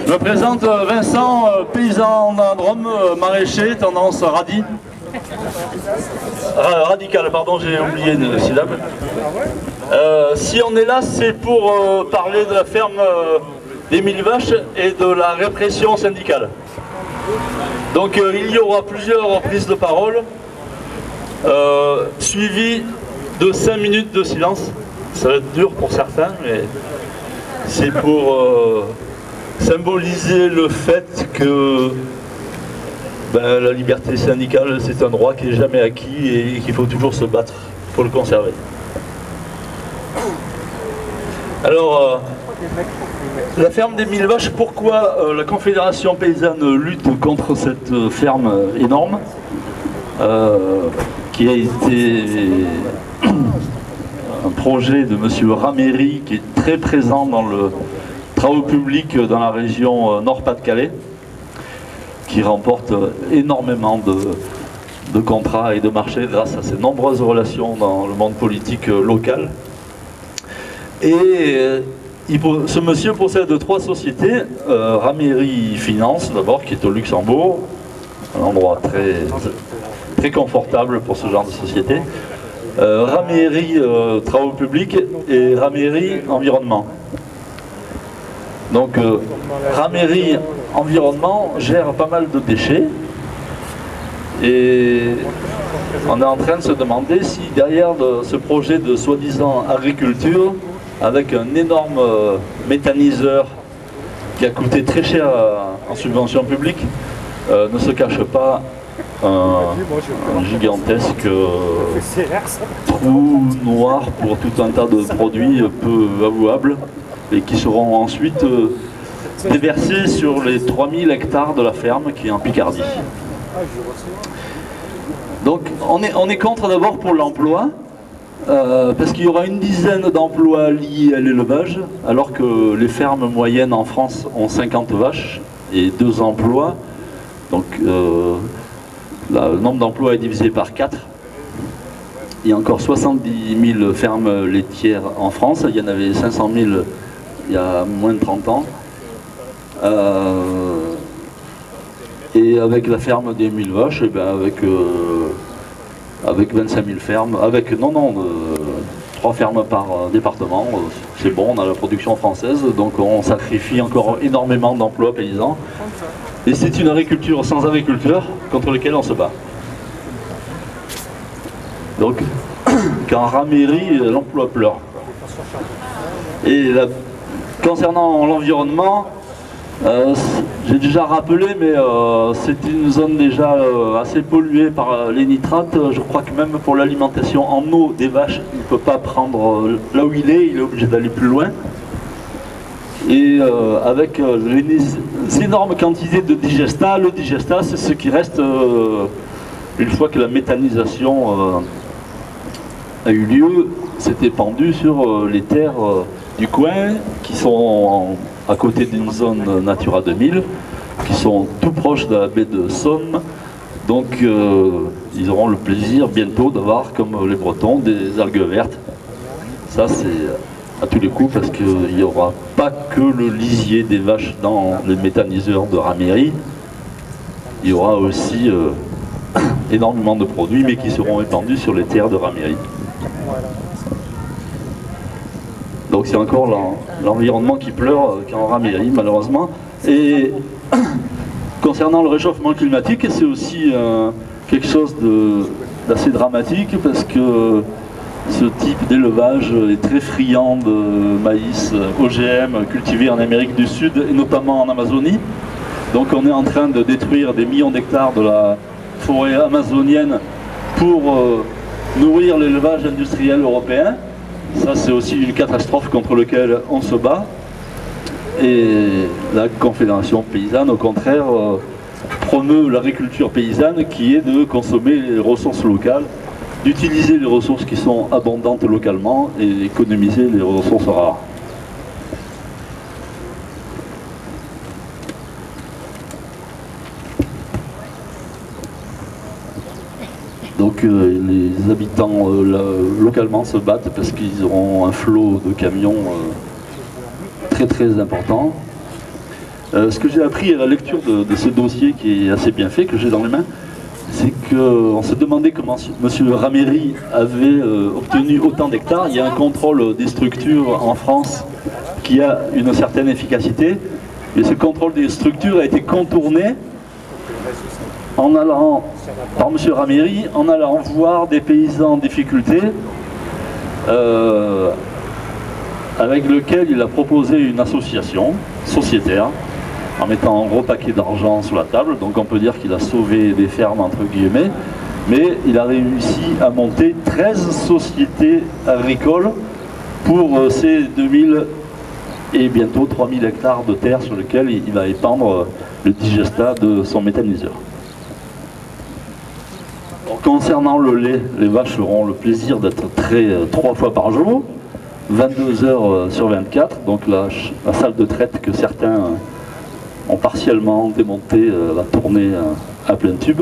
Je me présente Vincent, paysan dans la Drôme, maraîcher, tendance radis. Radical, pardon, j'ai oublié une syllabe. Si on est là, c'est pour parler de la ferme des 1000 vaches et de la répression syndicale. Donc il y aura plusieurs prises de parole, suivies de 5 minutes de silence. Ça va être dur pour certains, mais c'est pour symboliser le fait que la liberté syndicale, c'est un droit qui n'est jamais acquis et qu'il faut toujours se battre pour le conserver. Alors, la ferme des 1000 vaches, pourquoi la Confédération paysanne lutte contre cette ferme énorme qui a été un projet de M. Raméry qui est très présent dans le travaux publics dans la région Nord-Pas-de-Calais, qui remporte énormément de contrats et de marchés grâce à ses nombreuses relations dans le monde politique local. Et ce monsieur possède 3 sociétés. Raméry Finance d'abord, qui est au Luxembourg, un endroit très confortable pour ce genre de société. Raméry Travaux Publics et Raméry Environnement. Donc Raméry Environnement gère pas mal de déchets et on est en train de se demander si derrière ce projet de soi-disant agriculture, avec un énorme méthaniseur qui a coûté très cher en subvention publique, ne se cache pas un gigantesque trou noir pour tout un tas de produits peu avouables et qui seront ensuite déversés sur les 3000 hectares de la ferme qui est en Picardie. Donc on est contre d'abord pour l'emploi, parce qu'il y aura une dizaine d'emplois liés à l'élevage, alors que les fermes moyennes en France ont 50 vaches et 2 emplois. Donc le nombre d'emplois est divisé par 4. Il y a encore 70 000 fermes laitières en France. Il y en avait 500 000 il y a moins de 30 ans. Et avec la ferme des 1000 vaches, et avec 25 000 fermes, avec 3 fermes par département, c'est bon, on a la production française, donc on sacrifie encore énormément d'emplois paysans. Et c'est une agriculture sans agriculteurs contre laquelle on se bat. Donc, quand Raméry, l'emploi pleure. Et concernant l'environnement, j'ai déjà rappelé, mais c'est une zone déjà assez polluée par les nitrates. Je crois que même pour l'alimentation en eau des vaches, il ne peut pas prendre là où il est obligé d'aller plus loin. Et avec les énormes quantités de digestat, le digestat c'est ce qui reste une fois que la méthanisation a eu lieu, s'est épandu sur les terres du coin qui sont à côté d'une zone Natura 2000, qui sont tout proches de la baie de Somme. Donc ils auront le plaisir bientôt d'avoir, comme les Bretons, des algues vertes. Ça c'est à tous les coups, parce qu'il n'y aura pas que le lisier des vaches dans les méthaniseurs de Raméry. Il y aura aussi énormément de produits, mais qui seront épandus sur les terres de Raméry. Donc c'est encore l'environnement qui pleure en Raméry, malheureusement. Et concernant le réchauffement climatique, c'est aussi quelque chose d'assez dramatique, parce que ce type d'élevage est très friand de maïs OGM cultivé en Amérique du Sud et notamment en Amazonie. Donc on est en train de détruire des millions d'hectares de la forêt amazonienne pour nourrir l'élevage industriel européen. Ça c'est aussi une catastrophe contre laquelle on se bat. Et la Confédération paysanne au contraire promeut l'agriculture paysanne qui est de consommer les ressources locales, d'utiliser les ressources qui sont abondantes localement et économiser les ressources rares. Donc les habitants localement se battent parce qu'ils auront un flot de camions très important. Ce que j'ai appris à la lecture de ce dossier qui est assez bien fait, que j'ai dans les mains, c'est qu'on se demandait comment M. Raméry avait obtenu autant d'hectares. Il y a un contrôle des structures en France qui a une certaine efficacité, mais ce contrôle des structures a été contourné en allant, par M. Raméry, en allant voir des paysans en difficulté, avec lequel il a proposé une association sociétaire, en mettant un gros paquet d'argent sur la table. Donc on peut dire qu'il a sauvé des fermes entre guillemets, mais il a réussi à monter 13 sociétés agricoles pour ces 2000 et bientôt 3000 hectares de terre sur lesquels il va épandre le digestat de son méthaniseur. Alors, concernant le lait, les vaches auront le plaisir d'être traitées 3 fois par jour, 22 heures sur 24, donc la salle de traite que certains ont partiellement démonté va tourner à plein tube.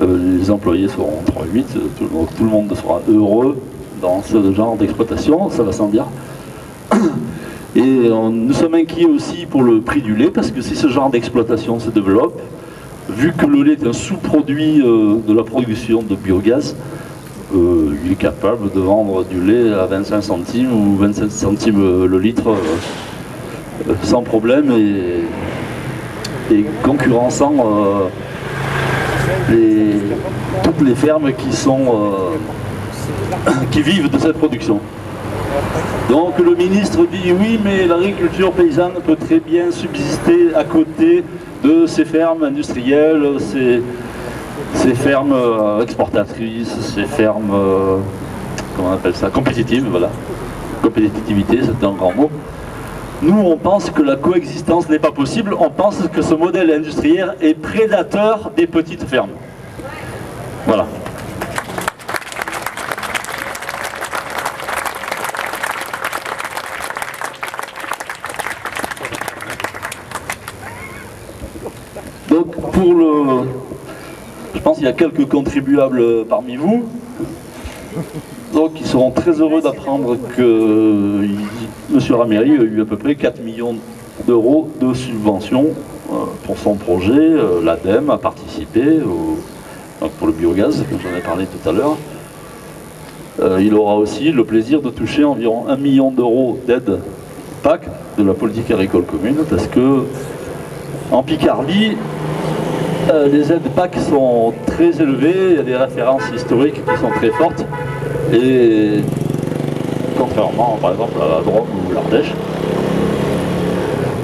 Les employés seront 3-8, tout le monde sera heureux dans ce genre d'exploitation, ça va sans dire. Et nous sommes inquiets aussi pour le prix du lait, parce que si ce genre d'exploitation se développe, vu que le lait est un sous-produit de la production de biogaz, il est capable de vendre du lait à 25 centimes ou 27 centimes le litre sans problème et concurrençant toutes les fermes qui vivent de cette production. Donc le ministre dit oui, mais l'agriculture paysanne peut très bien subsister à côté de ces fermes industrielles, ces fermes exportatrices, ces fermes, comment on appelle ça, compétitives, voilà. Compétitivité, c'est un grand mot. Nous, on pense que la coexistence n'est pas possible, on pense que ce modèle industriel est prédateur des petites fermes. Voilà. Donc, je pense qu'il y a quelques contribuables parmi vous. Donc ils seront très heureux d'apprendre que M. Raméry a eu à peu près 4 millions d'euros de subventions pour son projet. L'ADEME a participé donc pour le biogaz, comme j'en ai parlé tout à l'heure. Il aura aussi le plaisir de toucher environ 1 million d'euros d'aide PAC de la politique agricole commune, parce que en Picardie, les aides PAC sont très élevées, il y a des références historiques qui sont très fortes, et contrairement par exemple à la Drôme ou l'Ardèche.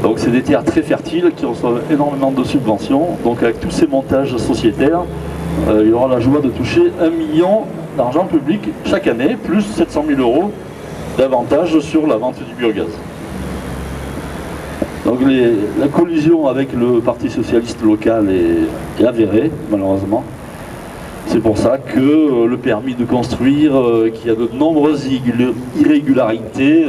Donc c'est des terres très fertiles qui reçoivent énormément de subventions. Donc avec tous ces montages sociétaires, il y aura la joie de toucher 1 million d'argent public chaque année, plus 700 000 euros d'avantages sur la vente du biogaz. Donc la collusion avec le Parti socialiste local est avérée, malheureusement. C'est pour ça que le permis de construire, qui a de nombreuses irrégularités,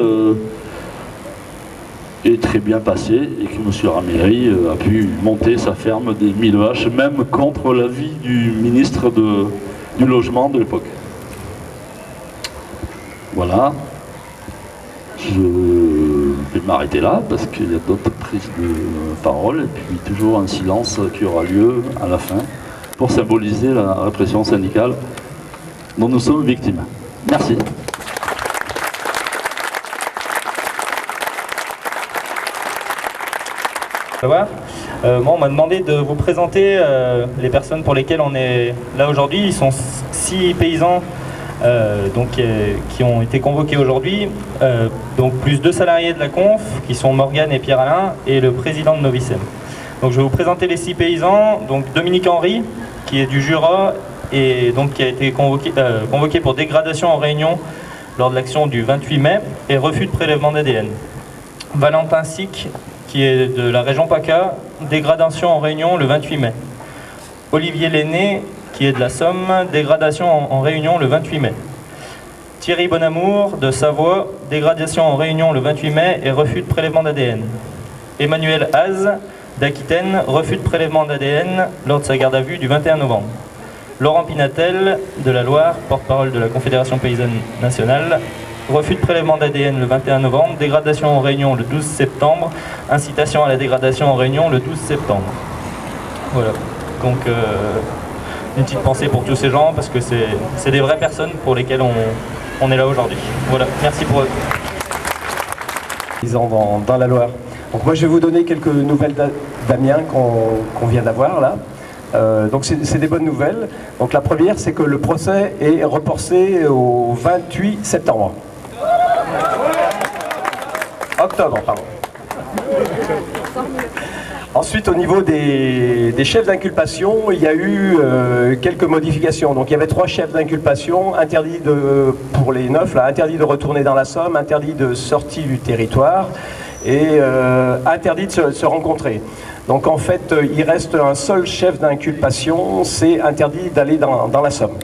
est très bien passé, et que M. Raméry a pu monter sa ferme des 1000 vaches, même contre l'avis du ministre du logement de l'époque. Voilà. Je vais m'arrêter là parce qu'il y a d'autres prises de parole, et puis toujours un silence qui aura lieu à la fin pour symboliser la répression syndicale dont nous sommes victimes. Merci. Moi, on m'a demandé de vous présenter les personnes pour lesquelles on est là aujourd'hui. Ils sont 6 paysans qui ont été convoqués aujourd'hui, donc plus 2 salariés de la Conf, qui sont Morgane et Pierre-Alain, et le président de Novicem. Donc je vais vous présenter les 6 paysans. Donc Dominique Henry, qui est du Jura, et donc qui a été convoqué pour dégradation en réunion lors de l'action du 28 mai, et refus de prélèvement d'ADN. Valentin Sic, qui est de la région PACA, dégradation en réunion le 28 mai. Olivier Lenné, qui est de la Somme, dégradation en réunion le 28 mai. Thierry Bonamour, de Savoie, dégradation en réunion le 28 mai et refus de prélèvement d'ADN. Emmanuel Haz, d'Aquitaine, refus de prélèvement d'ADN lors de sa garde à vue du 21 novembre. Laurent Pinatel, de la Loire, porte-parole de la Confédération Paysanne Nationale, refus de prélèvement d'ADN le 21 novembre, dégradation en réunion le 12 septembre, incitation à la dégradation en réunion le 12 septembre. Voilà, donc une petite pensée pour tous ces gens, parce que c'est des vraies personnes pour lesquelles on est là aujourd'hui. Voilà, merci pour eux. Dans la Loire. Donc moi je vais vous donner quelques nouvelles d'Amiens qu'on vient d'avoir là. Donc c'est des bonnes nouvelles. Donc la première, c'est que le procès est reporté au 28 septembre. Octobre, pardon. Ensuite, au niveau des chefs d'inculpation, il y a eu quelques modifications. Donc il y avait 3 chefs d'inculpation, interdit pour les 9, là, interdit de retourner dans la Somme, interdit de sortie du territoire et interdit de se rencontrer. Donc en fait, il reste un seul chef d'inculpation, c'est interdit d'aller dans la Somme.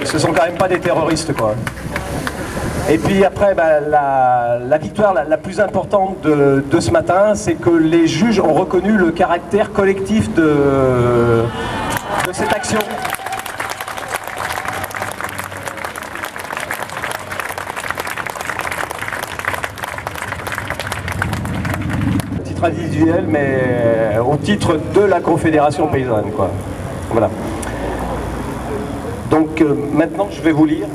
Ce sont quand même pas des terroristes, quoi. Et puis après, la victoire la plus importante de ce matin, c'est que les juges ont reconnu le caractère collectif de cette action. Individuel, mais au titre de la Confédération paysanne, quoi. Voilà. Donc maintenant, je vais vous lire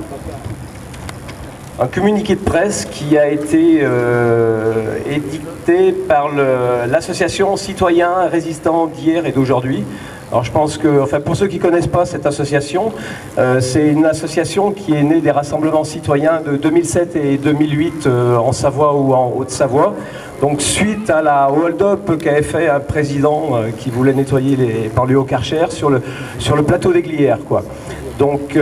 un communiqué de presse qui a été édicté par l'association Citoyens Résistants d'hier et d'aujourd'hui. Alors je pense que, enfin pour ceux qui ne connaissent pas cette association, c'est une association qui est née des rassemblements citoyens de 2007 et 2008 en Savoie ou en Haute-Savoie. Donc suite à la hold-up qu'avait fait un président qui voulait nettoyer les banlieues au Karcher sur le plateau des Glières, quoi. Donc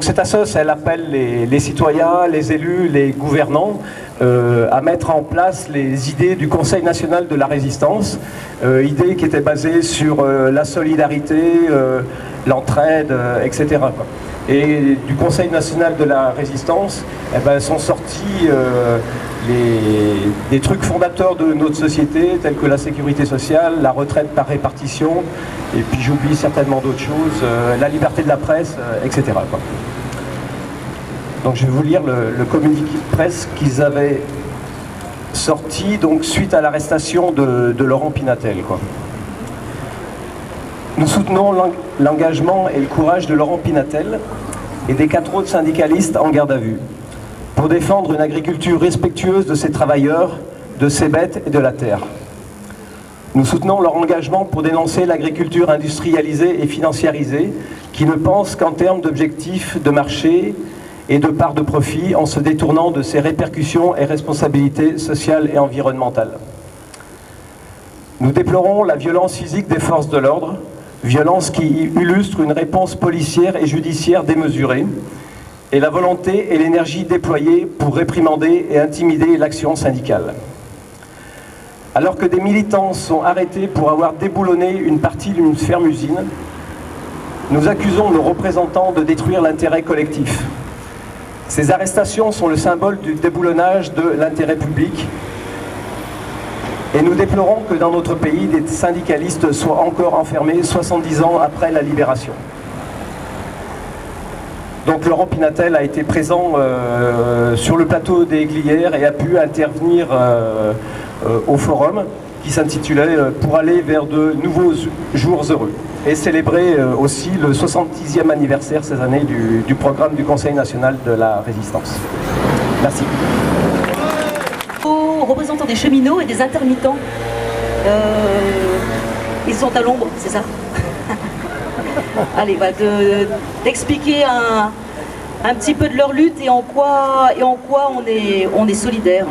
cette association, elle appelle les citoyens, les élus, les gouvernants à mettre en place les idées du Conseil national de la résistance, idées qui étaient basées sur la solidarité, l'entraide, etc., quoi. Et du Conseil national de la résistance, eh ben, sont sortis des trucs fondateurs de notre société, tels que la sécurité sociale, la retraite par répartition, et puis j'oublie certainement d'autres choses, la liberté de la presse, etc., quoi. Donc je vais vous lire le communiqué de presse qu'ils avaient sorti donc, suite à l'arrestation de Laurent Pinatel, quoi. Nous soutenons l'engagement et le courage de Laurent Pinatel et des 4 autres syndicalistes en garde à vue pour défendre une agriculture respectueuse de ses travailleurs, de ses bêtes et de la terre. Nous soutenons leur engagement pour dénoncer l'agriculture industrialisée et financiarisée qui ne pense qu'en termes d'objectifs de marché et de part de profit en se détournant de ses répercussions et responsabilités sociales et environnementales. Nous déplorons la violence physique des forces de l'ordre, violence qui illustre une réponse policière et judiciaire démesurée, et la volonté et l'énergie déployées pour réprimander et intimider l'action syndicale. Alors que des militants sont arrêtés pour avoir déboulonné une partie d'une ferme-usine, nous accusons nos représentants de détruire l'intérêt collectif. Ces arrestations sont le symbole du déboulonnage de l'intérêt public. Et nous déplorons que dans notre pays, des syndicalistes soient encore enfermés 70 ans après la libération. Donc Laurent Pinatel a été présent sur le plateau des Glières et a pu intervenir au forum qui s'intitulait « Pour aller vers de nouveaux jours heureux » et célébrer aussi le 70e anniversaire cette année du programme du Conseil national de la résistance. Merci. Aux représentants des cheminots et des intermittents, ils sont à l'ombre, c'est ça? Allez, d'expliquer un petit peu de leur lutte et en quoi on est solidaires.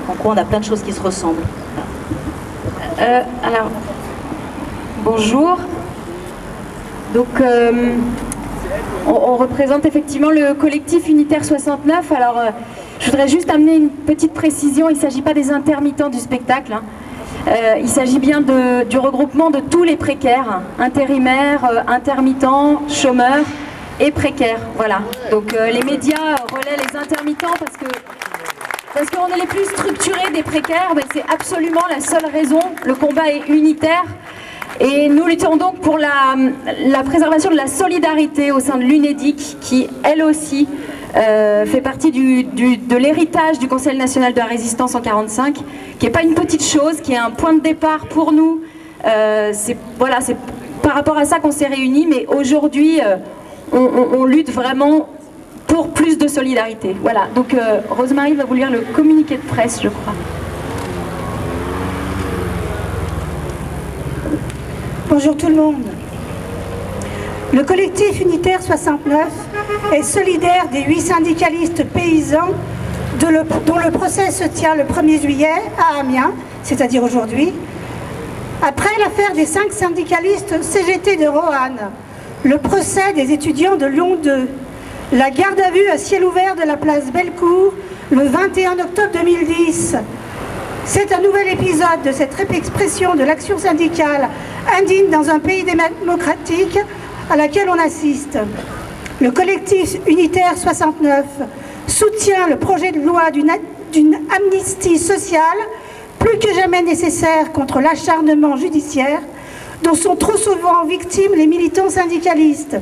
En quoi on a plein de choses qui se ressemblent. Alors, bonjour. Donc, on représente effectivement le collectif Unitaire 69. Alors, je voudrais juste amener une petite précision. Il ne s'agit pas des intermittents du spectacle, hein. Il s'agit bien du regroupement de tous les précaires, intérimaires, intermittents, chômeurs et précaires. Voilà. Donc les médias relaient les intermittents parce que parce qu'on est les plus structurés des précaires, mais c'est absolument la seule raison. Le combat est unitaire. Et nous luttons donc pour la préservation de la solidarité au sein de l'UNEDIC, qui, elle aussi, fait partie de l'héritage du Conseil national de la résistance en 1945, qui n'est pas une petite chose, qui est un point de départ pour nous. C'est par rapport à ça qu'on s'est réunis, mais aujourd'hui, on lutte vraiment pour plus de solidarité. Voilà, donc Rosemarie va vous lire le communiqué de presse, je crois. Bonjour tout le monde. Le collectif unitaire 69 est solidaire des 8 syndicalistes paysans dont le procès se tient le 1er juillet à Amiens, c'est-à-dire aujourd'hui. Après l'affaire des 5 syndicalistes CGT de Roanne, le procès des étudiants de Lyon 2, la garde à vue à ciel ouvert de la place Bellecour le 21 octobre 2010. C'est un nouvel épisode de cette expression de l'action syndicale indigne dans un pays démocratique à laquelle on assiste. Le collectif unitaire 69 soutient le projet de loi d'une amnistie sociale plus que jamais nécessaire contre l'acharnement judiciaire dont sont trop souvent victimes les militants syndicalistes,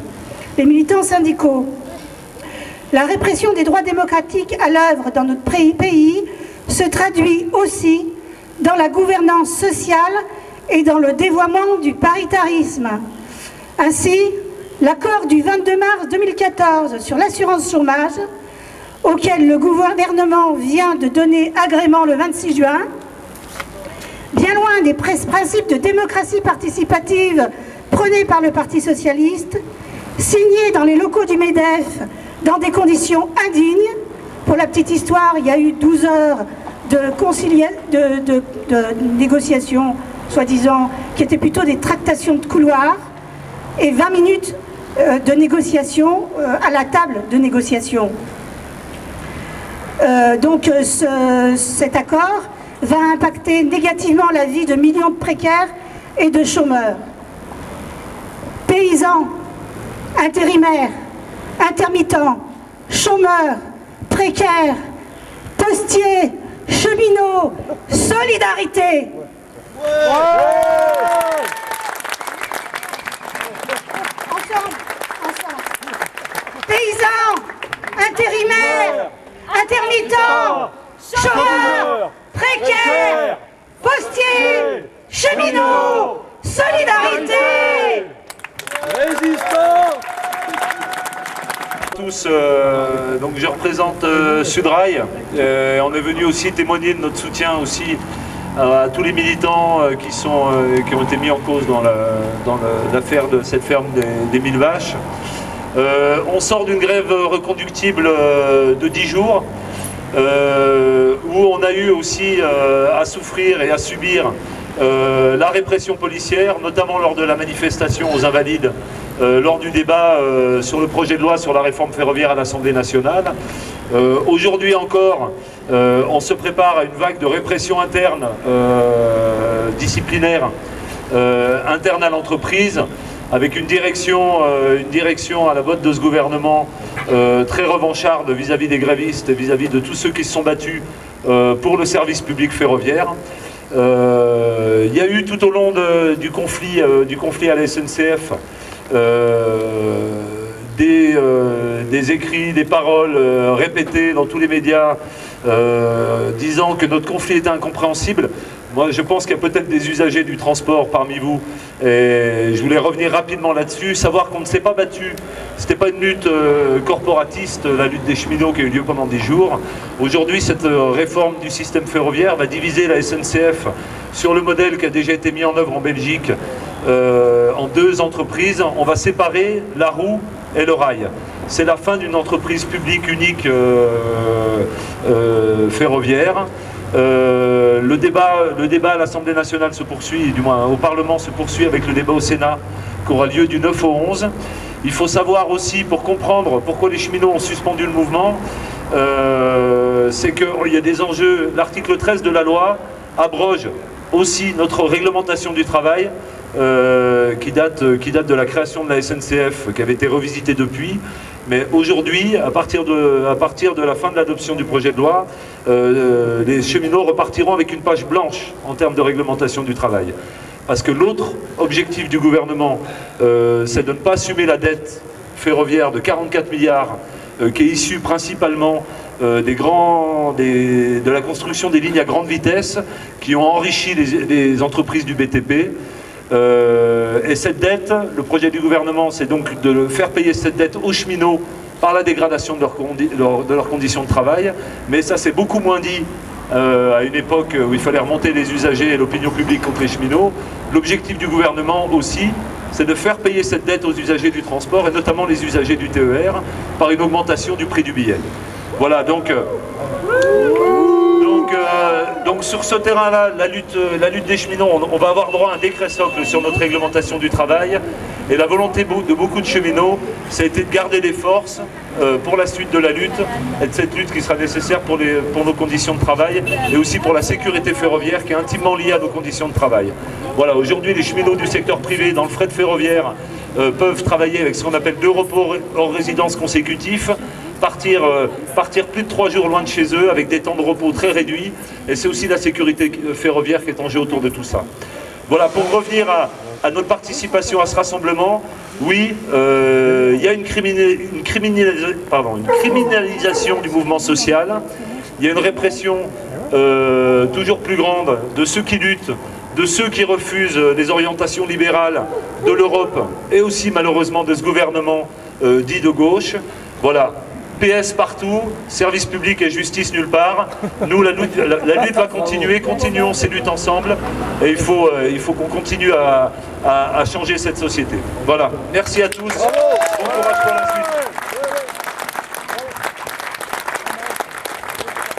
les militants syndicaux. La répression des droits démocratiques à l'œuvre dans notre pays se traduit aussi dans la gouvernance sociale et dans le dévoiement du paritarisme. Ainsi, l'accord du 22 mars 2014 sur l'assurance chômage, auquel le gouvernement vient de donner agrément le 26 juin, bien loin des principes de démocratie participative prônés par le Parti socialiste, signé dans les locaux du MEDEF dans des conditions indignes. Pour la petite histoire, il y a eu 12 heures de négociations, soi-disant, qui étaient plutôt des tractations de couloir, et 20 minutes de négociation à la table de négociation. Donc cet accord va impacter négativement la vie de millions de précaires et de chômeurs. Paysans, intérimaires, intermittents, chômeurs, précaires, postiers, cheminots, solidarité. Ensemble. Paysans, intérimaires, intermittents, chômeurs, précaires, postiers, cheminots, solidarité. Résistants. Tous, donc je représente Sudrail. On est venu aussi témoigner de notre soutien aussi à tous les militants qui ont été mis en cause dans l'affaire de cette ferme des 1000 vaches. On sort d'une grève reconductible de 10 jours où on a eu aussi à souffrir et à subir la répression policière, notamment lors de la manifestation aux Invalides, lors du débat sur le projet de loi sur la réforme ferroviaire à l'Assemblée nationale. Aujourd'hui encore, on se prépare à une vague de répression interne, disciplinaire, interne à l'entreprise, avec une direction à la botte de ce gouvernement très revancharde vis-à-vis des grévistes, vis-à-vis de tous ceux qui se sont battus pour le service public ferroviaire. Il y a eu tout au long du conflit à la SNCF des écrits, des paroles répétées dans tous les médias disant que notre conflit était incompréhensible. Moi, je pense qu'il y a peut-être des usagers du transport parmi vous, et je voulais revenir rapidement là-dessus, savoir qu'on ne s'est pas battu. C'était pas une lutte corporatiste, la lutte des cheminots qui a eu lieu pendant 10 jours. Aujourd'hui, cette réforme du système ferroviaire va diviser la SNCF sur le modèle qui a déjà été mis en œuvre en Belgique en 2 entreprises. On va séparer la roue et le rail. C'est la fin d'une entreprise publique unique ferroviaire. Le débat à l'Assemblée nationale se poursuit, du moins au Parlement se poursuit avec le débat au Sénat qui aura lieu du 9 au 11. Il faut savoir aussi, pour comprendre pourquoi les cheminots ont suspendu le mouvement, c'est qu'il y a des enjeux. L'article 13 de la loi abroge aussi notre réglementation du travail qui date de la création de la SNCF, qui avait été revisitée depuis. Mais aujourd'hui, à partir de la fin de l'adoption du projet de loi, les cheminots repartiront avec une page blanche en termes de réglementation du travail. Parce que l'autre objectif du gouvernement, c'est de ne pas assumer la dette ferroviaire de 44 milliards, qui est issue principalement de la construction des lignes à grande vitesse, qui ont enrichi les entreprises du BTP. Et cette dette, le projet du gouvernement, c'est donc de faire payer cette dette aux cheminots par la dégradation de leurs conditions de travail. Mais ça, c'est beaucoup moins dit à une époque où il fallait remonter les usagers et l'opinion publique contre les cheminots. L'objectif du gouvernement aussi, c'est de faire payer cette dette aux usagers du transport, et notamment les usagers du TER, par une augmentation du prix du billet. Voilà, donc sur ce terrain-là, la lutte des cheminots, on va avoir droit à un décret socle sur notre réglementation du travail. Et la volonté de beaucoup de cheminots, ça a été de garder des forces pour la suite de la lutte, et de cette lutte qui sera nécessaire pour nos conditions de travail, et aussi pour la sécurité ferroviaire qui est intimement liée à nos conditions de travail. Voilà, aujourd'hui les cheminots du secteur privé dans le fret ferroviaire peuvent travailler avec ce qu'on appelle 2 repos hors résidence consécutifs, partir plus de 3 jours loin de chez eux avec des temps de repos très réduits, et c'est aussi la sécurité ferroviaire qui est en jeu autour de tout ça. Voilà, pour revenir à notre participation à ce rassemblement, oui, il y a une criminalisation du mouvement social, il y a une répression toujours plus grande de ceux qui luttent, de ceux qui refusent les orientations libérales de l'Europe, et aussi malheureusement de ce gouvernement dit de gauche. Voilà. PS partout, service public et justice nulle part. Nous, la lutte va continuer, continuons ces luttes ensemble, et il faut qu'on continue à changer cette société. Voilà, merci à tous, bon courage pour la suite.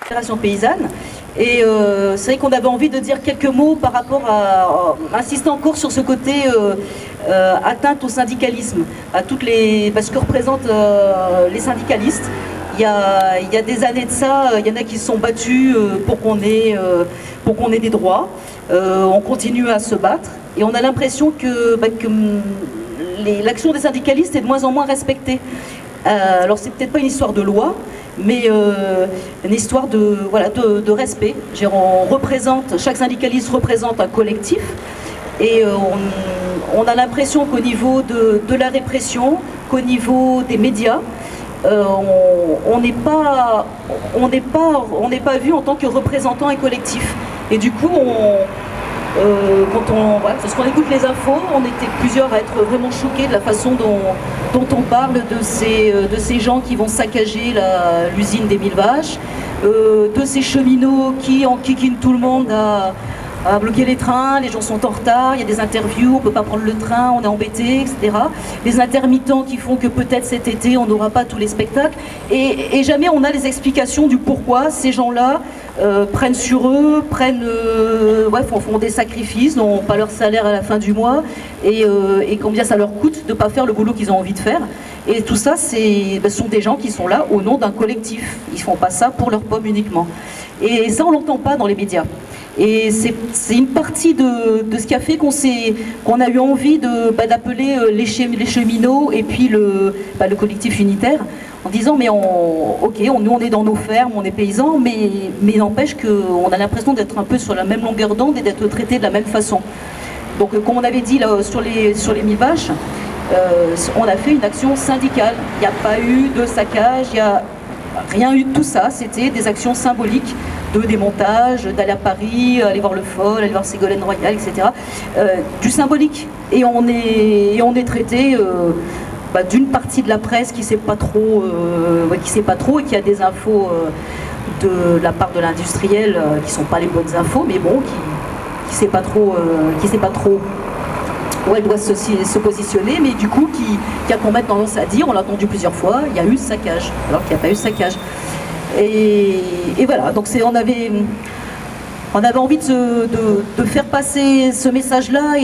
Fédération paysanne. Et c'est vrai qu'on avait envie de dire quelques mots par rapport à insister encore sur ce côté atteinte au syndicalisme, à toutes les, parce que représentent les syndicalistes. Il y a des années de ça, il y en a qui se sont battus pour qu'on ait des droits. On continue à se battre, et on a l'impression que l'action des syndicalistes est de moins en moins respectée. Alors c'est peut-être pas une histoire de loi, mais une histoire de respect. Chaque syndicaliste représente un collectif, et on a l'impression qu'au niveau de la répression, qu'au niveau des médias, on n'est pas vu en tant que représentant et collectif. Et du coup, parce qu'on écoute les infos, on était plusieurs à être vraiment choqués de la façon dont on parle de ces gens qui vont saccager l'usine des 1000 vaches, de ces cheminots qui enquiquinent tout le monde à bloquer les trains, les gens sont en retard, il y a des interviews, on ne peut pas prendre le train, on est embêté, etc. Les intermittents qui font que peut-être cet été on n'aura pas tous les spectacles, et jamais on a les explications du pourquoi ces gens-là prennent sur eux, font des sacrifices, n'ont pas leur salaire à la fin du mois, et combien ça leur coûte de ne pas faire le boulot qu'ils ont envie de faire. Et tout ça, ce sont des gens qui sont là au nom d'un collectif. Ils ne font pas ça pour leur pomme uniquement. Et ça, on ne l'entend pas dans les médias. Et c'est une partie de ce qui a fait qu'on a eu envie d'appeler les cheminots et puis le collectif unitaire, en disant mais nous on est dans nos fermes, on est paysans, mais n'empêche qu'on a l'impression d'être un peu sur la même longueur d'onde et d'être traités de la même façon. Donc comme on avait dit là, sur les 1000 vaches, on a fait une action syndicale. Il n'y a pas eu de saccage, il n'y a rien eu de tout ça, c'était des actions symboliques de démontage, d'aller à Paris, aller voir le FOL, aller voir Ségolène Royal, etc. Du symbolique. Et on est traité d'une partie de la presse qui ne sait pas trop et qui a des infos de la part de l'industriel qui ne sont pas les bonnes infos, mais bon, qui ne sait pas trop où elle doit se positionner, mais du coup qui a qu'on mette tendance à dire, on l'a entendu plusieurs fois, il y a eu saccage, alors qu'il n'y a pas eu saccage. Et voilà, donc on avait envie de faire passer ce message-là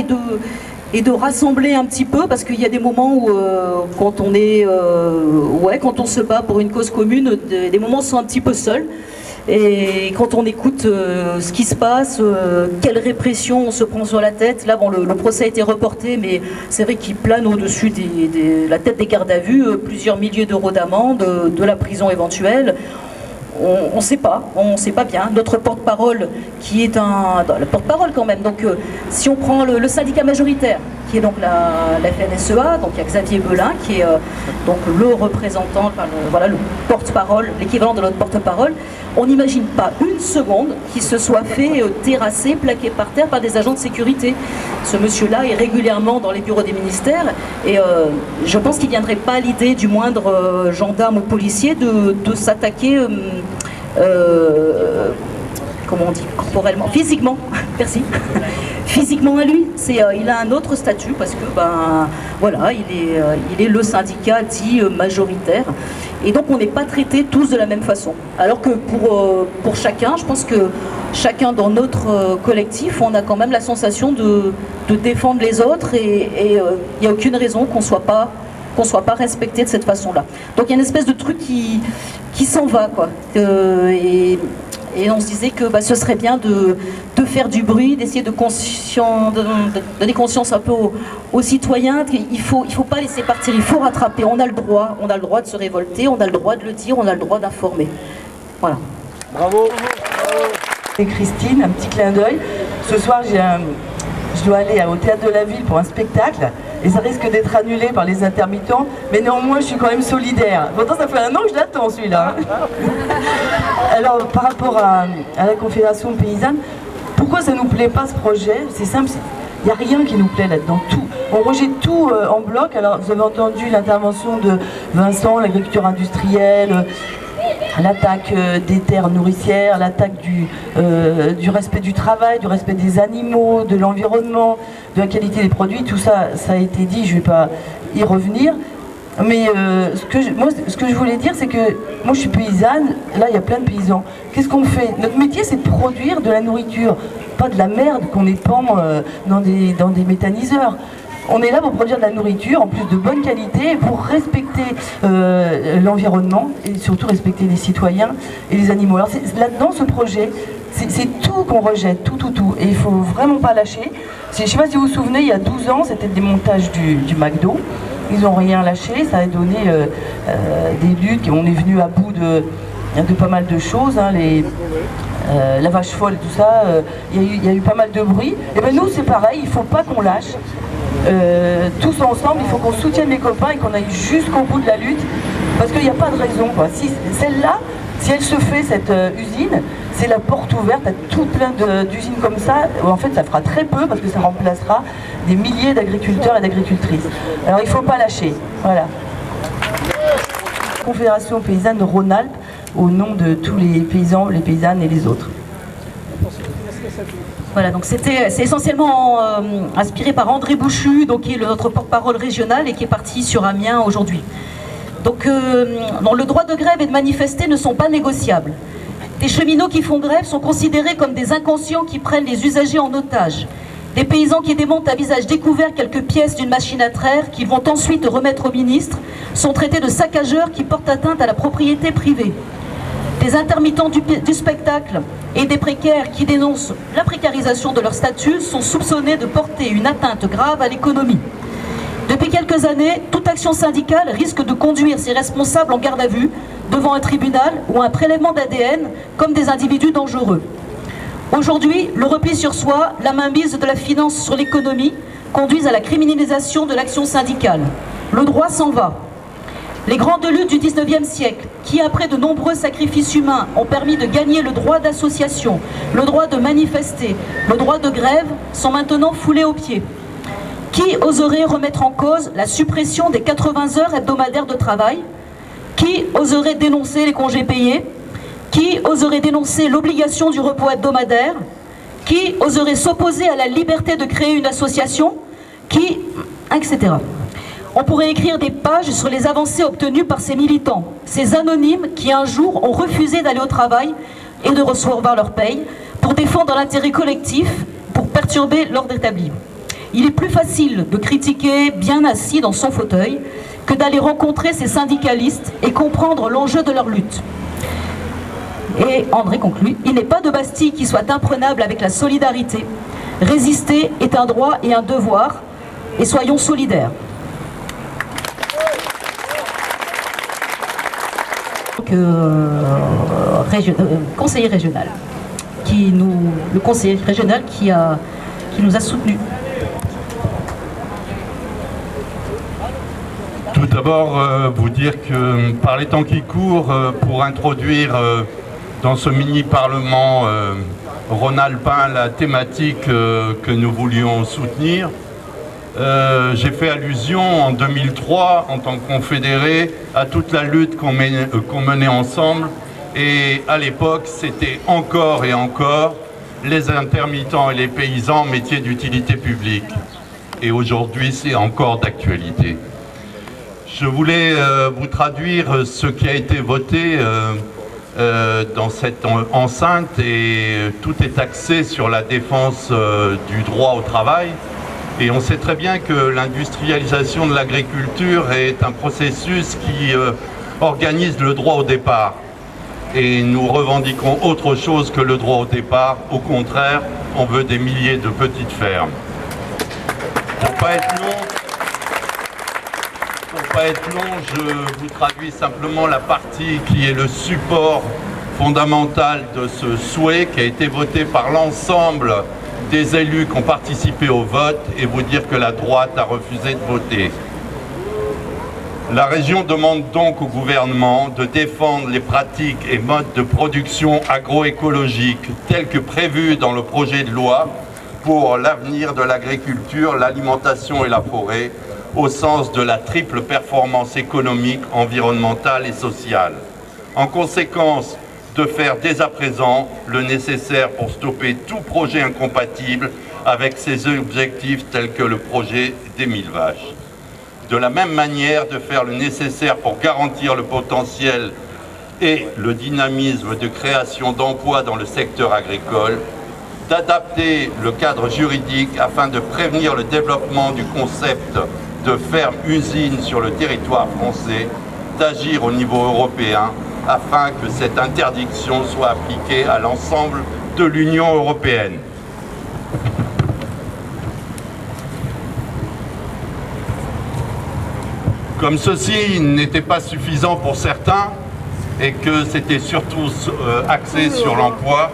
et de rassembler un petit peu, parce qu'il y a des moments où quand on se bat pour une cause commune, des moments où on se sent un petit peu seul. Et quand on écoute ce qui se passe, quelle répression on se prend sur la tête, là bon, le procès a été reporté, mais c'est vrai qu'il plane au-dessus de la tête des gardes à vue, plusieurs milliers d'euros d'amende, de la prison éventuelle. On ne sait pas bien. Notre porte-parole, qui est le porte-parole quand même, donc si on prend le syndicat majoritaire, qui est donc la FNSEA, donc il y a Xavier Belin, qui est donc le représentant, le porte-parole, l'équivalent de notre porte-parole, on n'imagine pas une seconde qu'il se soit fait terrasser, plaquer par terre par des agents de sécurité. Ce monsieur-là est régulièrement dans les bureaux des ministères et je pense qu'il ne viendrait pas à l'idée du moindre gendarme ou policier de s'attaquer, comment on dit, corporellement, physiquement, merci, physiquement à lui. Il a un autre statut parce que il est le syndicat dit majoritaire. Et donc on n'est pas traités tous de la même façon. Alors que pour chacun, je pense que chacun dans notre collectif, on a quand même la sensation de défendre les autres et il n'y a aucune raison qu'on soit pas respecté de cette façon-là. Donc il y a une espèce de truc qui s'en va, quoi. Et on se disait que ce serait bien de faire du bruit, d'essayer de donner conscience un peu aux citoyens. Il faut pas laisser partir, il faut rattraper. On a le droit de se révolter, on a le droit de le dire, on a le droit d'informer. Voilà. Bravo. Et Christine, un petit clin d'œil. Ce soir, je dois aller au Théâtre de la Ville pour un spectacle. Et ça risque d'être annulé par les intermittents, mais néanmoins je suis quand même solidaire. Pourtant ça fait 1 an que je l'attends celui-là. Alors par rapport à la Confédération paysanne, pourquoi ça ne nous plaît pas ce projet? C'est simple, il n'y a rien qui nous plaît là-dedans, tout. On rejette tout en bloc. Alors vous avez entendu l'intervention de Vincent, l'agriculture industrielle, l'attaque des terres nourricières, l'attaque du respect du travail, du respect des animaux, de l'environnement, de la qualité des produits, tout ça, ça a été dit, je ne vais pas y revenir. Mais ce que je voulais dire, c'est que moi je suis paysanne, là il y a plein de paysans. Qu'est-ce qu'on fait? Notre métier c'est de produire de la nourriture, pas de la merde qu'on épand dans des méthaniseurs. On est là pour produire de la nourriture, en plus de bonne qualité, pour respecter l'environnement et surtout respecter les citoyens et les animaux. Alors là-dedans, ce projet, c'est tout qu'on rejette, tout. Et il ne faut vraiment pas lâcher. Je ne sais pas si vous vous souvenez, il y a 12 ans, c'était le démontage du McDo. Ils n'ont rien lâché, ça a donné des luttes. On est venu à bout de pas mal de choses, hein, la vache folle et tout ça. Il y a eu pas mal de bruit. Et bien nous, c'est pareil, il ne faut pas qu'on lâche. Tous ensemble, il faut qu'on soutienne les copains et qu'on aille jusqu'au bout de la lutte, parce qu'il n'y a pas de raison, quoi. Si celle-là, si elle se fait, cette usine, c'est la porte ouverte à tout plein d'usines comme ça. En fait, ça fera très peu parce que ça remplacera des milliers d'agriculteurs et d'agricultrices. Alors il ne faut pas lâcher, voilà. Confédération paysanne de Rhône-Alpes, au nom de tous les paysans, les paysannes et les autres. Voilà, donc c'est essentiellement inspiré par André Bouchu, donc, qui est notre porte-parole régional et qui est parti sur Amiens aujourd'hui. Donc le droit de grève et de manifester ne sont pas négociables. Des cheminots qui font grève sont considérés comme des inconscients qui prennent les usagers en otage. Des paysans qui démontent à visage découvert quelques pièces d'une machine à traire qu'ils vont ensuite remettre au ministre sont traités de saccageurs qui portent atteinte à la propriété privée. Des intermittents du spectacle et des précaires qui dénoncent la précarisation de leur statut sont soupçonnés de porter une atteinte grave à l'économie. Depuis quelques années, toute action syndicale risque de conduire ces responsables en garde à vue, devant un tribunal ou un prélèvement d'ADN, comme des individus dangereux. Aujourd'hui, le repli sur soi, la mainmise de la finance sur l'économie, conduisent à la criminalisation de l'action syndicale. Le droit s'en va. Les grandes luttes du 19e siècle, qui après de nombreux sacrifices humains ont permis de gagner le droit d'association, le droit de manifester, le droit de grève, sont maintenant foulées aux pieds. Qui oserait remettre en cause la suppression des 80 heures hebdomadaires de travail? Qui oserait dénoncer les congés payés? Qui oserait dénoncer l'obligation du repos hebdomadaire? Qui oserait s'opposer à la liberté de créer une association? Qui... etc. On pourrait écrire des pages sur les avancées obtenues par ces militants, ces anonymes qui un jour ont refusé d'aller au travail et de recevoir leur paye pour défendre l'intérêt collectif, pour perturber l'ordre établi. Il est plus facile de critiquer bien assis dans son fauteuil que d'aller rencontrer ces syndicalistes et comprendre l'enjeu de leur lutte. Et André conclut, il n'est pas de Bastille qui soit imprenable avec la solidarité. Résister est un droit et un devoir, et soyons solidaires. Conseiller régional, le conseiller régional qui nous a soutenus. Tout d'abord, vous dire que par les temps qui courent, pour introduire dans ce mini-parlement rhône-alpin la thématique que nous voulions soutenir, j'ai fait allusion en 2003, en tant que confédéré, à toute la lutte qu'on menait ensemble. Et à l'époque, c'était encore et encore les intermittents et les paysans métiers d'utilité publique. Et aujourd'hui, c'est encore d'actualité. Je voulais vous traduire ce qui a été voté dans cette enceinte, et tout est axé sur la défense du droit au travail. Et on sait très bien que l'industrialisation de l'agriculture est un processus qui organise le droit au départ. Et nous revendiquons autre chose que le droit au départ. Au contraire, on veut des milliers de petites fermes. Pour ne pas être long, je vous traduis simplement la partie qui est le support fondamental de ce souhait qui a été voté par l'ensemble des élus qui ont participé au vote, et vous dire que la droite a refusé de voter. La région demande donc au gouvernement de défendre les pratiques et modes de production agroécologiques tels que prévus dans le projet de loi pour l'avenir de l'agriculture, l'alimentation et la forêt, au sens de la triple performance économique, environnementale et sociale. En conséquence, de faire dès à présent le nécessaire pour stopper tout projet incompatible avec ces objectifs tels que le projet des 1000 vaches. De la même manière, de faire le nécessaire pour garantir le potentiel et le dynamisme de création d'emplois dans le secteur agricole, d'adapter le cadre juridique afin de prévenir le développement du concept de ferme-usine sur le territoire français, d'agir au niveau européen afin que cette interdiction soit appliquée à l'ensemble de l'Union européenne. Comme ceci n'était pas suffisant pour certains et que c'était surtout axé sur l'emploi,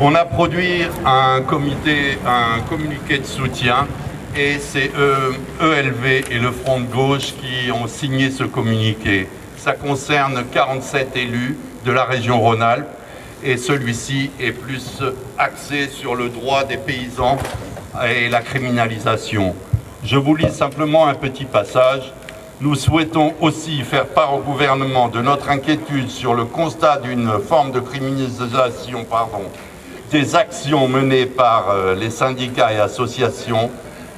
on a produit un communiqué de soutien, et c'est ELV et le Front de gauche qui ont signé ce communiqué. Ça concerne 47 élus de la région Rhône-Alpes, et celui-ci est plus axé sur le droit des paysans et la criminalisation. Je vous lis simplement un petit passage. Nous souhaitons aussi faire part au gouvernement de notre inquiétude sur le constat d'une forme de criminalisation des actions menées par les syndicats et associations.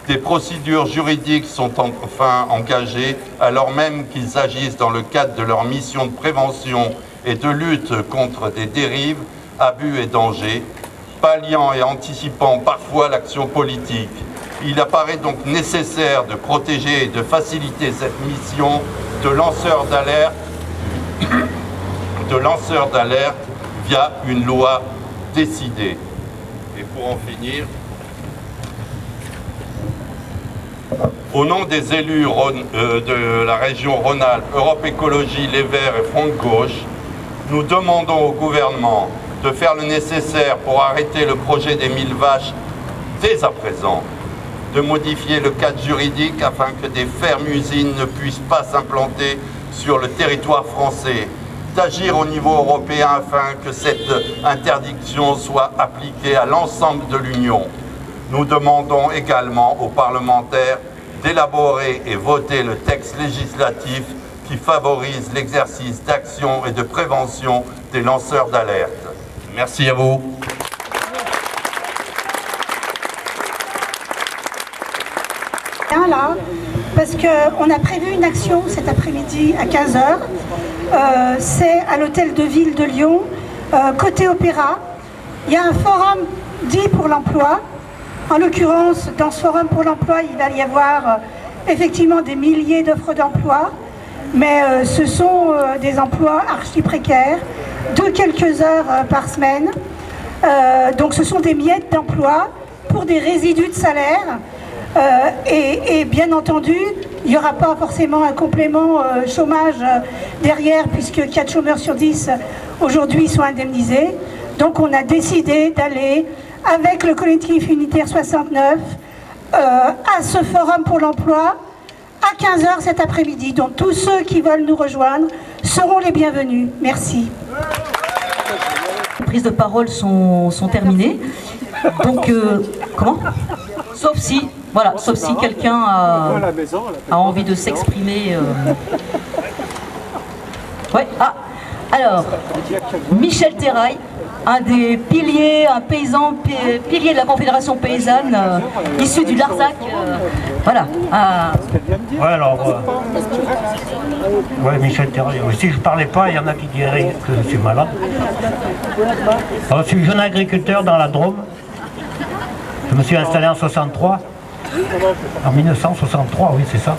Des procédures juridiques sont enfin engagées alors même qu'ils agissent dans le cadre de leur mission de prévention et de lutte contre des dérives, abus et dangers, palliant et anticipant parfois l'action politique. Il apparaît donc nécessaire de protéger et de faciliter cette mission de lanceur d'alerte via une loi décidée. Et pour en finir, au nom des élus de la région Rhône-Alpes, Europe Écologie, Les Verts et Front de gauche, nous demandons au gouvernement de faire le nécessaire pour arrêter le projet des 1000 vaches dès à présent, de modifier le cadre juridique afin que des fermes-usines ne puissent pas s'implanter sur le territoire français, d'agir au niveau européen afin que cette interdiction soit appliquée à l'ensemble de l'Union. Nous demandons également aux parlementaires d'élaborer et voter le texte législatif qui favorise l'exercice d'action et de prévention des lanceurs d'alerte. Merci à vous. Là, parce qu'on a prévu une action cet après-midi à 15h. C'est à l'hôtel de ville de Lyon, côté Opéra. Il y a un forum dit pour l'emploi. En l'occurrence, dans ce forum pour l'emploi, il va y avoir effectivement des milliers d'offres d'emploi, mais ce sont des emplois archi précaires, de quelques heures par semaine. Donc ce sont des miettes d'emploi pour des résidus de salaire. Et bien entendu, il n'y aura pas forcément un complément chômage derrière, puisque 4 chômeurs sur 10 aujourd'hui sont indemnisés. Donc on a décidé d'aller avec le collectif unitaire 69 à ce forum pour l'emploi à 15h cet après-midi. Donc tous ceux qui veulent nous rejoindre seront les bienvenus. Merci. Les prises de parole sont terminées. Donc, comment ? Sauf si quelqu'un a envie de s'exprimer. Ouais. Ah, alors, Michel Terrail, un des piliers, un paysan, pilier de la Confédération paysanne, issu du Larzac. Voilà. Ouais, alors, Michel Terrail. Si je ne parlais pas, il y en a qui diraient que je suis malade. Alors, je suis jeune agriculteur dans la Drôme. Je me suis installé en 63. En 1963, oui, c'est ça.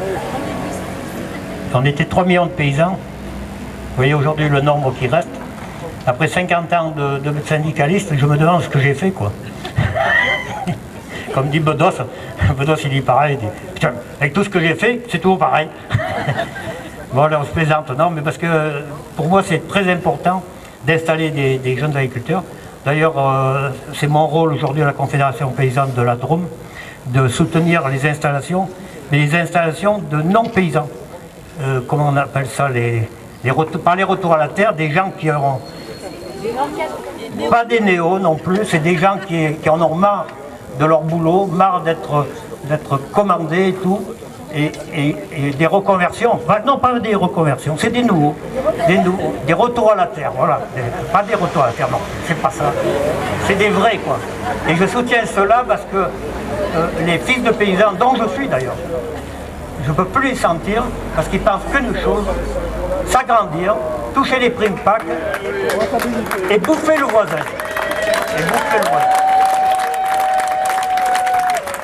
On était 3 millions de paysans. Vous voyez aujourd'hui le nombre qui reste. Après 50 ans de syndicaliste, je me demande ce que j'ai fait, quoi. Comme dit Bedos, il dit pareil, il dit, putain, avec tout ce que j'ai fait, c'est toujours pareil. Bon, là, on se plaisante, non, mais parce que pour moi, c'est très important d'installer des jeunes agriculteurs. D'ailleurs, c'est mon rôle aujourd'hui à la Confédération paysanne de la Drôme, de soutenir les installations, mais les installations de non-paysans. Comment on appelle ça, pas les retours à la terre, des gens qui ont... Pas des néos non plus, c'est des gens qui en ont marre de leur boulot, marre d'être commandés et tout, et des reconversions. Enfin, non, pas des reconversions, c'est des nouveaux, des retours à la terre, voilà. Pas des retours à la terre, non, c'est pas ça. C'est des vrais, quoi. Et je soutiens cela parce que les fils de paysans, dont je suis d'ailleurs, je ne peux plus les sentir parce qu'ils pensent qu'une chose, s'agrandir, toucher les primes PAC et bouffer le voisin.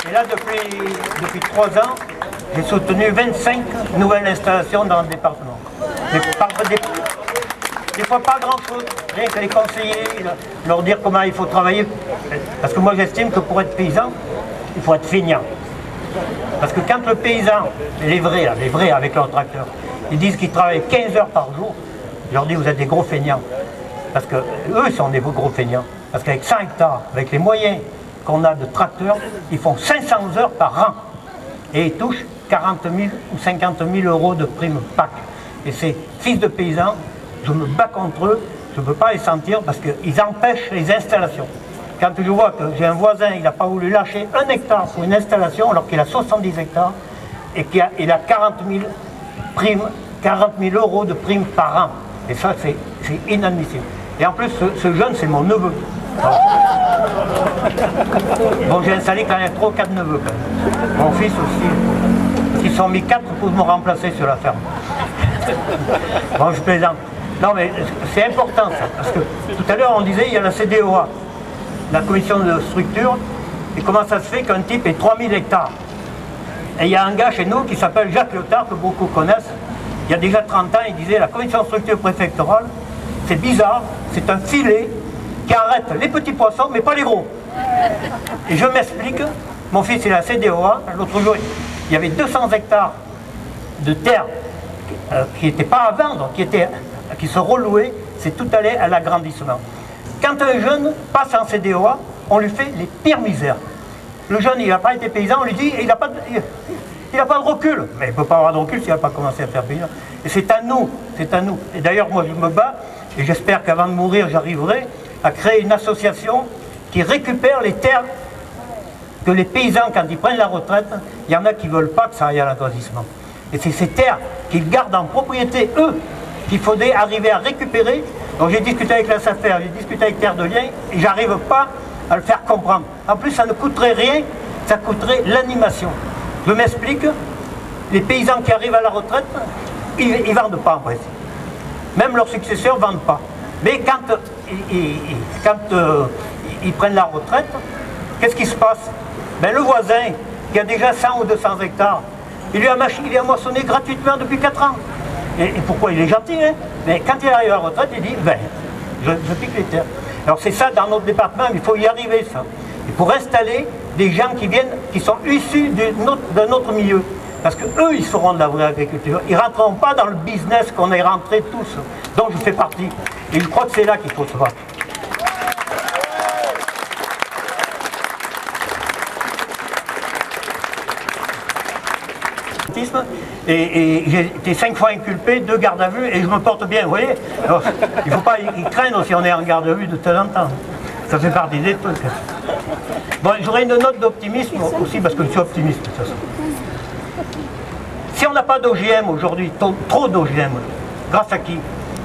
Et là, depuis 3 ans, j'ai soutenu 25 nouvelles installations dans le département. Des fois pas grand-chose, rien que les conseiller, leur dire comment il faut travailler. Parce que moi j'estime que pour être paysan, il faut être feignant. Parce que quand le paysan, les vrais avec leur tracteur, ils disent qu'ils travaillent 15 heures par jour, je leur dis vous êtes des gros feignants. Parce que eux sont des gros feignants. Parce qu'avec 100 hectares, avec les moyens qu'on a de tracteurs, ils font 500 heures par an. Et ils touchent 40 000 ou 50 000 euros de prime PAC. Et ces fils de paysans, je me bats contre eux, je ne peux pas les sentir parce qu'ils empêchent les installations. Quand je vois que j'ai un voisin, il n'a pas voulu lâcher 1 hectare pour une installation alors qu'il a 70 hectares et qu'il a 40 000 euros de primes par an. Et ça, c'est inadmissible. Et en plus, ce jeune, c'est mon neveu. Bon, j'ai installé quand même 3 ou 4 neveux. Quand même. Mon fils aussi. Ils sont mis 4 pour me remplacer sur la ferme. Bon, je plaisante. Non, mais c'est important ça. Parce que tout à l'heure, on disait, il y a la CDOA, la commission de structure. Et comment ça se fait qu'un type ait 3000 hectares? Et il y a un gars chez nous qui s'appelle Jacques Letard, que beaucoup connaissent. Il y a déjà 30 ans, il disait, la commission de structure préfectorale, c'est bizarre, c'est un filet qui arrête les petits poissons, mais pas les gros. Et je m'explique, mon fils est à la CDOA, l'autre jour, il y avait 200 hectares de terre qui n'étaient pas à vendre, qui se relouaient, c'est tout allé à l'agrandissement. Quand un jeune passe en CDOA, on lui fait les pires misères. Le jeune, il n'a pas été paysan, on lui dit, il n'a pas de recul. Mais il ne peut pas avoir de recul s'il n'a pas commencé à faire paysan. Et c'est à nous. Et d'ailleurs, moi, je me bats, et j'espère qu'avant de mourir, j'arriverai à créer une association qui récupère les terres que les paysans, quand ils prennent la retraite, il y en a qui ne veulent pas que ça aille à l'agrandissement. Et c'est ces terres qu'ils gardent en propriété, eux, qu'il faudrait arriver à récupérer. Donc j'ai discuté avec la SAFER, j'ai discuté avec Terre de Liens, et j'arrive pas à le faire comprendre. En plus, ça ne coûterait rien, ça coûterait l'animation. Je m'explique, les paysans qui arrivent à la retraite, ils ne vendent pas en principe. Même leurs successeurs ne vendent pas. Mais quand ils prennent la retraite, qu'est-ce qui se passe? Ben, le voisin, qui a déjà 100 ou 200 hectares, il lui a moissonné gratuitement depuis 4 ans. Et pourquoi? Il est gentil, hein? Mais quand il arrive à la retraite, il dit, ben, je pique les terres. Alors c'est ça dans notre département, il faut y arriver ça. Il faut installer des gens qui sont issus de notre milieu. Parce qu'eux, ils seront de la vraie agriculture. Ils ne rentreront pas dans le business qu'on est rentrés tous, dont je fais partie. Et je crois que c'est là qu'il faut se battre. Et j'ai été 5 fois inculpé, 2 gardes à vue, et je me porte bien, vous voyez. Alors, il ne faut pas y craindre si on est en garde à vue de temps en temps. Ça fait partie des trucs. Bon, j'aurais une note d'optimisme aussi, parce que je suis optimiste de toute façon. Si on n'a pas d'OGM aujourd'hui, trop d'OGM, grâce à qui?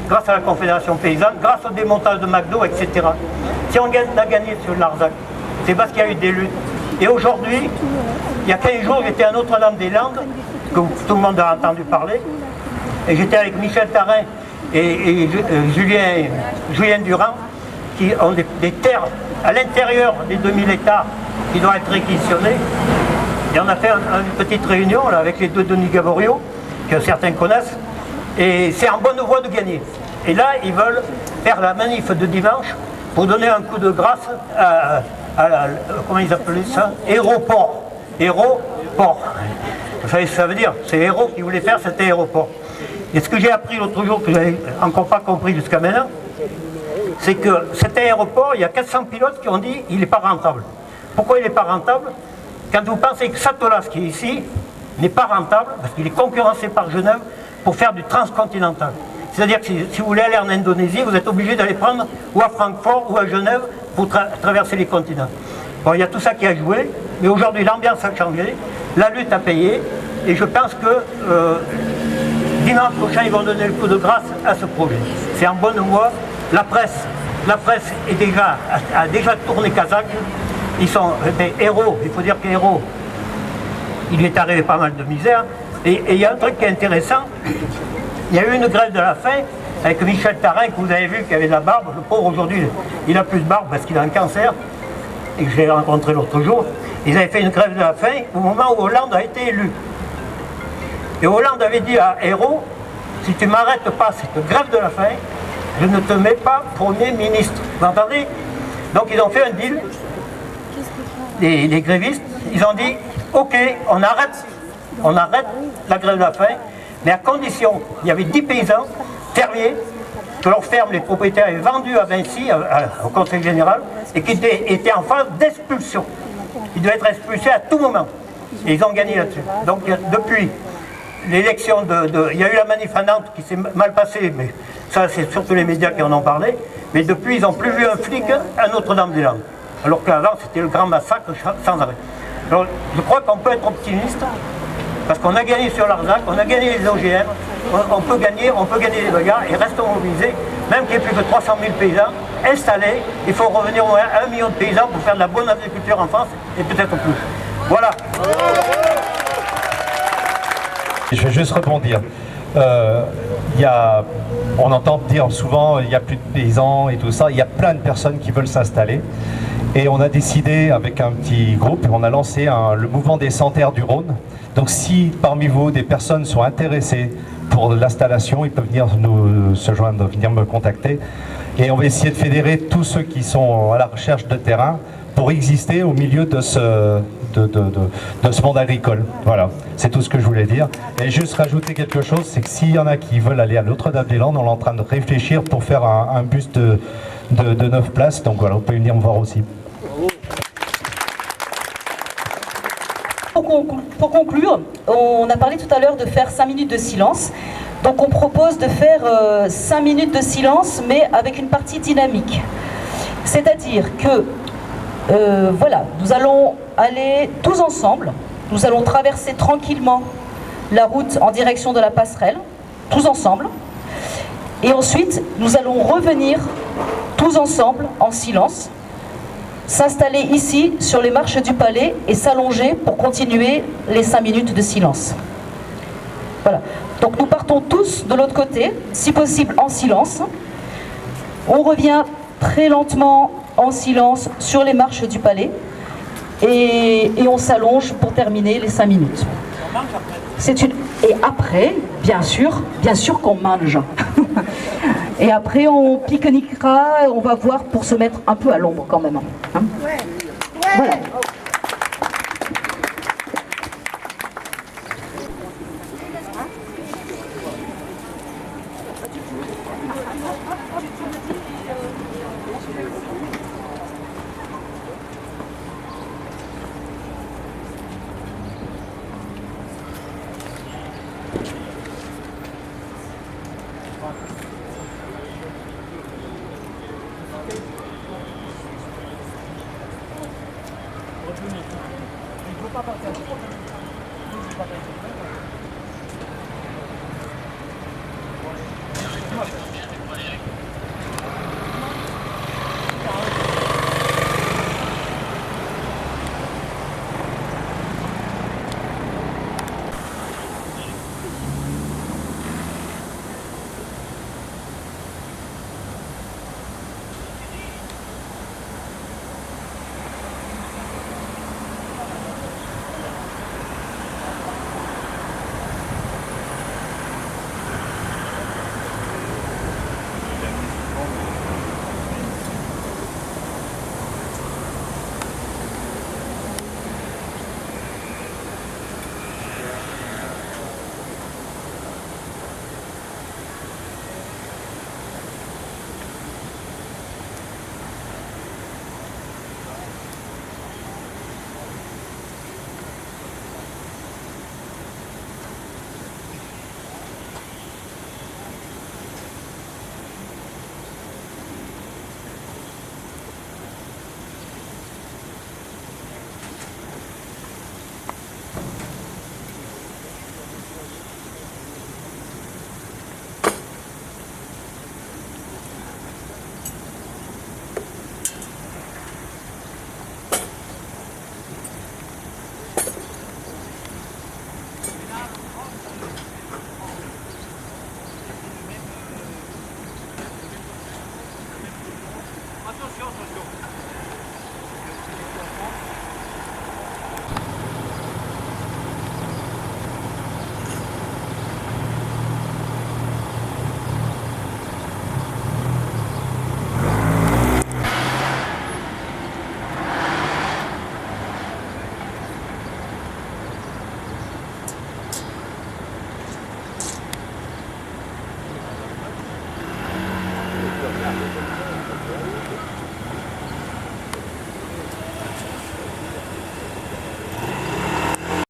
Grâce à la Confédération Paysanne, grâce au démontage de McDo, etc. Si on a gagné sur l'Arzac, c'est parce qu'il y a eu des luttes. Et aujourd'hui, il y a 15 jours, j'étais à Notre-Dame-des-Landes, que tout le monde a entendu parler, et j'étais avec Michel Tarin et Julien Durand, qui ont des terres à l'intérieur des 2000 hectares qui doivent être réquisitionnées. Et on a fait une petite réunion là, avec les 2 Denis Gaboriau, que certains connaissent, et c'est en bonne voie de gagner. Et là, ils veulent faire la manif de dimanche pour donner un coup de grâce à comment ils appelaient ça? Aéroport. Aéroport. Vous savez ce que ça veut dire? C'est Hérault qui voulait faire cet aéroport. Et ce que j'ai appris l'autre jour, que je n'avais encore pas compris jusqu'à maintenant, c'est que cet aéroport, il y a 400 pilotes qui ont dit qu'il n'est pas rentable. Pourquoi il n'est pas rentable? Quand vous pensez que Satolas, qui est ici, n'est pas rentable, parce qu'il est concurrencé par Genève pour faire du transcontinental. C'est-à-dire que si vous voulez aller en Indonésie, vous êtes obligé d'aller prendre ou à Francfort ou à Genève pour traverser les continents. Bon, il y a tout ça qui a joué, mais aujourd'hui l'ambiance a changé, la lutte a payé, et je pense que dimanche prochain, ils vont donner le coup de grâce à ce projet. C'est en bonne voie. La presse a déjà tourné Kazakh. Ils sont héros. Il faut dire qu'héros, il lui est arrivé pas mal de misère. Et il y a un truc qui est intéressant. Il y a eu une grève de la faim avec Michel Tarin, que vous avez vu, qui avait de la barbe. Le pauvre, aujourd'hui, il a plus de barbe parce qu'il a un cancer. Et que j'ai rencontré l'autre jour. Ils avaient fait une grève de la faim au moment où Hollande a été élu. Et Hollande avait dit à Hérault, si tu ne m'arrêtes pas cette grève de la faim, je ne te mets pas Premier ministre. Vous entendez? Donc ils ont fait un deal. Les grévistes, ils ont dit, ok, on arrête la grève de la faim, mais à condition, il y avait 10 paysans, fermiers, que leur ferme, les propriétaires avaient vendu à Vinci, au Conseil général, et qui étaient en phase d'expulsion. Ils devaient être expulsés à tout moment. Et ils ont gagné là-dessus. Donc depuis l'élection il y a eu la manif à Nantes qui s'est mal passée, mais ça c'est surtout les médias qui en ont parlé. Mais depuis, ils n'ont plus vu un flic à Notre-Dame-des-Landes. Alors qu'avant, c'était le grand massacre sans arrêt. Alors, je crois qu'on peut être optimiste, parce qu'on a gagné sur l'Arzac, on a gagné les OGM, on peut gagner les bagarres, et restons mobilisés, même qu'il n'y ait plus que 300 000 paysans installés, il faut revenir au moins à 1 million de paysans pour faire de la bonne agriculture en France, et peut-être plus. Voilà. Je vais juste rebondir. On entend dire souvent il n'y a plus de paysans et tout ça. Il y a plein de personnes qui veulent s'installer. Et on a décidé avec un petit groupe, on a lancé le mouvement des Centenaires du Rhône. Donc si parmi vous des personnes sont intéressées pour l'installation, ils peuvent venir se joindre, venir me contacter. Et on va essayer de fédérer tous ceux qui sont à la recherche de terrain pour exister au milieu de ce monde agricole. Voilà, c'est tout ce que je voulais dire. Et juste rajouter quelque chose, c'est que s'il y en a qui veulent aller à Notre-Dame-des-Landes, on est en train de réfléchir pour faire un bus de 9 places. Donc voilà, vous pouvez venir me voir aussi. Pour conclure, on a parlé tout à l'heure de faire 5 minutes de silence. Donc on propose de faire 5 minutes de silence, mais avec une partie dynamique. C'est-à-dire que voilà, nous allons aller tous ensemble, nous allons traverser tranquillement la route en direction de la passerelle, tous ensemble, et ensuite nous allons revenir tous ensemble en silence, s'installer ici sur les marches du palais et s'allonger pour continuer les 5 minutes de silence. Voilà, donc nous partons tous de l'autre côté, si possible en silence, on revient très lentement en silence sur les marches du palais et on s'allonge pour terminer les 5 minutes. Et après, bien sûr qu'on mange. Et après, on pique-niquera, on va voir pour se mettre un peu à l'ombre quand même. Hein. Voilà.